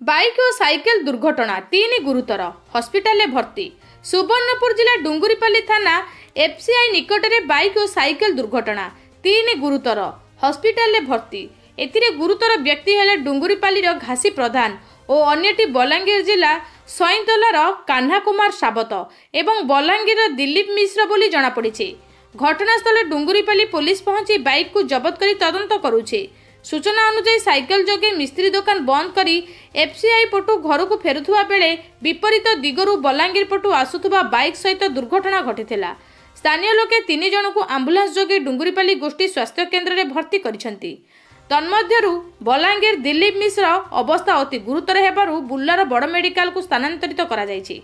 Bike और cycle दुर्घटना 3 गुरुतर hospital भर्ती। सुवर्णपुर जिला डुंगुरीपाली थाना एफसीआई निकट में बाइक और साइकेल दुर्घटना 3 गुरुतर हॉस्पिटल भर्ती। एथिरे गुरुतर व्यक्ति हेले डुंगुरीपाली घासी प्रधान और अन्यटी बलांगीर जिला सईतलार कान्हा कुमार सावत एवं बलांगीर दिलीप मिश्र बोली जनापड़ी। घटनास्थल डुंगुरीपाली पुलिस पहुंची बाइक को जबत कर तदंत करुछे। सूचना अनुसार साइकेल जोगे मिस्त्री दुकान बंद करी एफसीआई पटु घर को फेरुवा बेले विपरीत दिगरु बलांगीर पटु आसुथुबा बाइक सहित दुर्घटना घटिथिला। स्थानीय लोके 3 जन को आंबुलांस जोगे डुंगुरीपाली गोष्ठी स्वास्थ्य केन्द्र में भर्ती करिसेंती। तन्मध्यरु बलांगीर दिलीप मिश्र अवस्था अति गुरुतर हेबारु बुल्लार बड़ मेडिकल को स्थानांतरित करा जायछि।